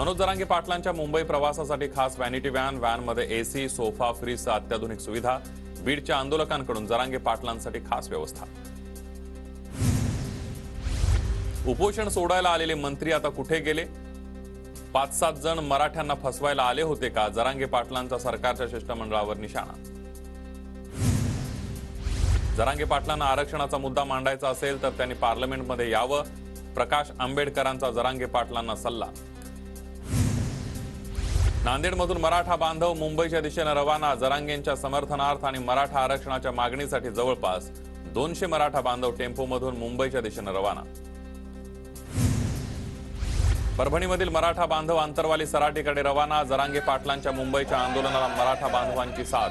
मनोज जरांगे पाटलांच्या मुंबई प्रवासासाठी खास व्हॅनिटी व्हॅनमध्ये एसी, सोफा, फ्रीजसह अत्याधुनिक सुविधा. बीडच्या आंदोलकांकडून जरांगे पाटलांसाठी खास व्यवस्था. उपोषण सोडायला आलेले मंत्री आता कुठे गेले? 5-7 जण मराठ्यांना फसवायला आले होते का? जरांगे पाटलांचा सरकारच्या शिष्टमंडळावर निशाणा. जरांगे पाटलांना आरक्षणाचा मुद्दा मांडायचा असेल तर त्यांनी पार्लमेंटमध्ये यावं. प्रकाश आंबेडकरांचा जरांगे पाटलांना सल्ला. नांदेडमधून मराठा बांधव मुंबईच्या दिशेने रवाना. जरांगेंच्या समर्थनार्थ आणि मराठा आरक्षणाच्या मागणीसाठी जवळपास 200 मराठा बांधव टेम्पोमधून मुंबईच्या दिशेने रवाना. परभणीमधील मराठा बांधव आंतरवाली सराटीकडे रवाना. जरांगे पाटलांच्या मुंबईच्या आंदोलनाला मराठा बांधवांची साथ.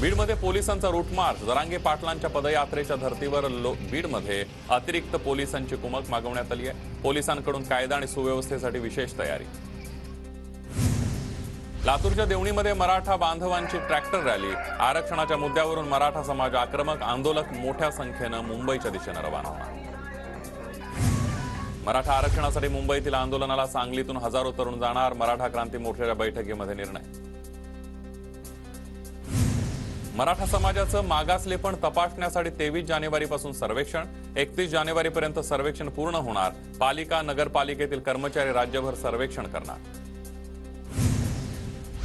बीडमध्ये पोलिसांचा रूट मार्च. जरांगे पाटलांच्या पदयात्रेच्या धर्तीवर बीडमध्ये अतिरिक्त पोलिसांची कुमक मागवण्यात आली आहे. पोलिसांकडून कायदा आणि सुव्यवस्थेसाठी विशेष तयारी. लातूरच्या देवणीमध्ये मराठा बांधवांची ट्रॅक्टर रॅली. आरक्षणाच्या मुद्द्यावरून मराठा समाज आक्रमक. आंदोलक मोठ्या संख्येनं मुंबईच्या दिशेने रवाना होणार. मराठा आरक्षणासाठी मुंबईतील आंदोलनाला सांगलीतून हजारो तरुण जाणार. मराठा क्रांती मोर्चाच्या बैठकीमध्ये निर्णय. मराठा समाजाचं मागासलेपण तपासण्यासाठी 23 जानेवारीपासून सर्वेक्षण. 31 जानेवारीपर्यंत सर्वेक्षण पूर्ण होणार. पालिका नगरपालिकेतील कर्मचारी राज्यभर सर्वेक्षण करणार.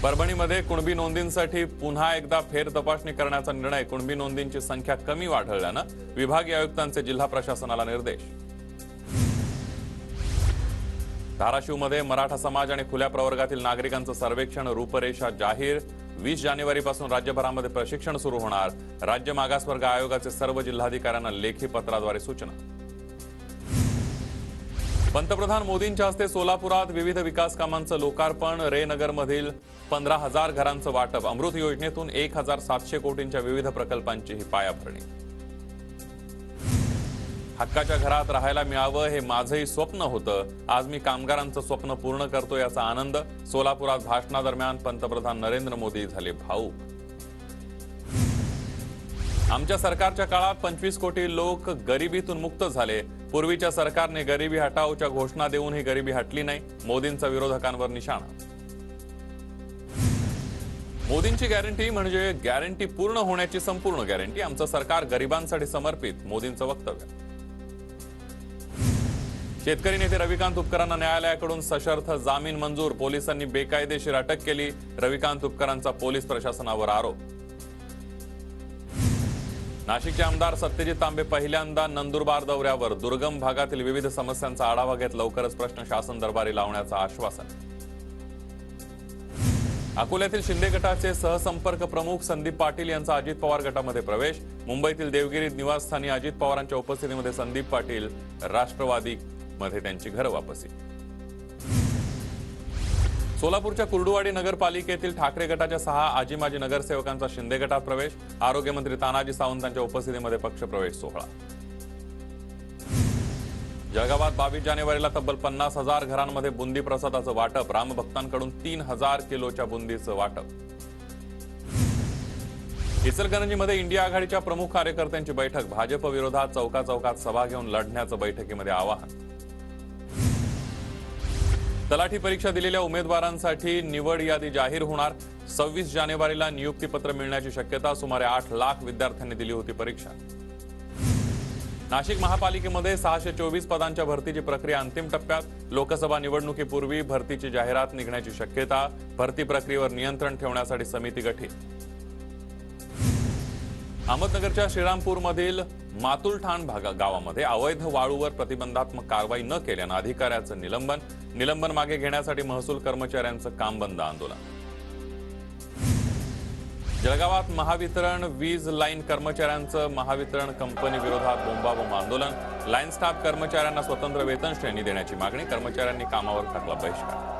परभणीमध्ये कुणबी नोंदींसाठी पुन्हा एकदा फेर तपासणी करण्याचा निर्णय. कुणबी नोंदींची संख्या कमी वाढल्यानं विभागीय आयुक्तांचे जिल्हा प्रशासनाला निर्देश. धाराशिवमध्ये मराठा समाज आणि खुल्या प्रवर्गातील नागरिकांचं सर्वेक्षण. रूपरेषा जाहीर. 20 जानेवारीपासून राज्यभरामध्ये प्रशिक्षण सुरू होणार. राज्य मागासवर्ग आयोगाचे सर्व जिल्हाधिकाऱ्यांना लेखी पत्राद्वारे सूचना. पंतप्रधान मोदींच्या हस्ते सोलापुरात विविध विकास कामांचं लोकार्पण. रेनगरमधील 15,000 घरांचं वाटप. अमृत योजनेतून 1,700 कोटींच्या विविध प्रकल्पांचीही पायाभरणी. हक्काच्या घरात राहायला मिळावं हे माझंही स्वप्न होतं. आज मी कामगारांचं स्वप्न पूर्ण करतो याचा आनंद. सोलापुरात भाषणादरम्यान पंतप्रधान नरेंद्र मोदी झाले भाऊक. आमच्या सरकारच्या काळात 25 कोटी लोक गरिबीतून मुक्त झाले. पूर्वीच्या सरकारने गरिबी हटाओच्या घोषणा देऊनही गरिबी हटली नाही. मोदींचा विरोधकांवर निशाणा. मोदींची गॅरंटी म्हणजे गॅरंटी पूर्ण होण्याची संपूर्ण गॅरंटी. आमचं सरकार गरिबांसाठी समर्पित. मोदींचं वक्तव्य. शेतकरी नेते रविकांत तुपकरांना न्यायालयाकडून सशर्त जामीन मंजूर. पोलिसांनी बेकायदेशीर अटक केली. रविकांत तुपकरांचा पोलीस प्रशासनावर आरोप. नाशिकचे आमदार सत्यजित तांबे पहिल्यांदा नंदुरबार दौऱ्यावर. दुर्गम भागातील विविध समस्यांचा आढावा घेत लवकरच प्रश्न शासन दरबारी लावण्याचं आश्वासन. अकोल्यातील शिंदे गटाचे सहसंपर्क प्रमुख संदीप पाटील यांचा अजित पवार गटामध्ये प्रवेश. मुंबईतील देवगिरी निवासस्थानी अजित पवारांच्या उपस्थितीमध्ये संदीप पाटील राष्ट्रवादी मध्ये त्यांची घर वापसी. सोलापूरच्या कुर्डुवाडी नगरपालिकेतील ठाकरे गटाच्या 6 आजी माजी नगरसेवकांचा शिंदे गटात प्रवेश. आरोग्यमंत्री तानाजी सावंतांच्या उपस्थितीमध्ये पक्षप्रवेश सोहळा. जळगावात 22 जानेवारीला तब्बल 50,000 घरांमध्ये बुंदी प्रसादाचं वाटप. रामभक्तांकडून 3,000 किलोच्या बुंदीचं वाटप. इचलकरंजीमध्ये इंडिया आघाडीच्या प्रमुख कार्यकर्त्यांची बैठक. भाजप विरोधात चौकाचौकात सभा घेऊन लढण्याचं बैठकीमध्ये आवाहन. तलाठी परीक्षा दिलेल्या उमेदवारांसाठी निवड यादी जाहीर होणार. 26 जानेवारीला नियुक्तीपत्र मिळण्याची शक्यता. सुमारे 8 लाख विद्यार्थ्यांनी दिली होती परीक्षा. नाशिक महापालिकेमध्ये 624 पदांच्या भरतीची प्रक्रिया अंतिम टप्प्यात. लोकसभा निवडणुकीपूर्वी भरतीची जाहिरात निघण्याची शक्यता. भरती प्रक्रियेवर नियंत्रण ठेवण्यासाठी समिती गठीत. अहमदनगरच्या श्रीरामपूरमधील मातुलठाण गावामध्ये अवैध वाळूवर प्रतिबंधात्मक कारवाई न केल्यानं अधिकाऱ्याचं निलंबन मागे घेण्यासाठी महसूल कर्मचाऱ्यांचं काम बंद आंदोलन. जळगावात महावितरण वीज लाईन कर्मचाऱ्यांचं महावितरण कंपनी विरोधात बोंबाबोंब आंदोलन. लाईन स्टाफ कर्मचाऱ्यांना स्वतंत्र वेतन श्रेणी देण्याची मागणी. कर्मचाऱ्यांनी कामावर टाकला बहिष्कार.